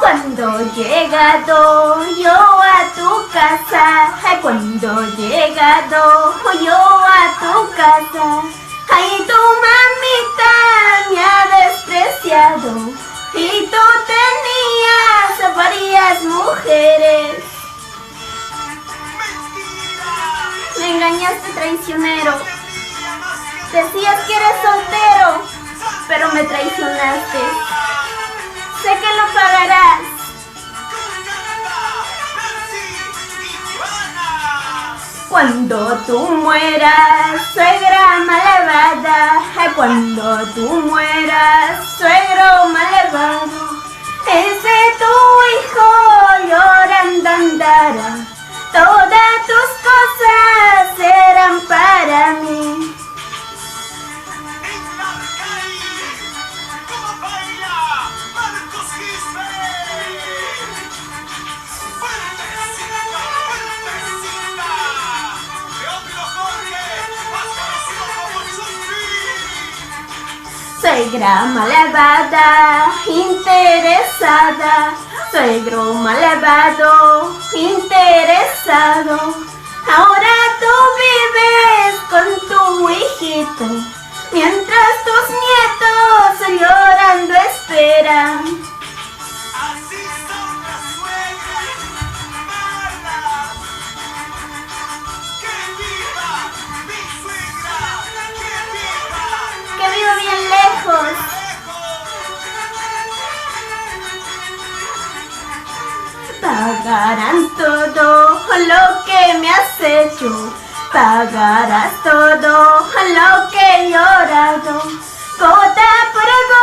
Cuando he llegado yo a tu casa, cuando he llegado yo a tu casa, ay, tu mamita me ha despreciado y tú tenías varias mujeres. Me engañaste, traicionero. Decías que eres soltero, pero me traicionaste. Sé que lo pagarás. Cuando tú mueras, suegra malvada, cuando tú mueras, suegro malvado, ese tu hijo llorando andará, todas tus cosas serán para mí. Suegra malvada, interesada, suegro malvado, interesado. Ahora tú vives con tu hijito, mientras tus nietos llorando esperan. Así son las suegras malas. ¡Que viva mi suegra! ¡Que viva! Que vivo bien lejos. Pagarán todo lo que me has hecho, pagarás todo lo que he llorado, gota por gota.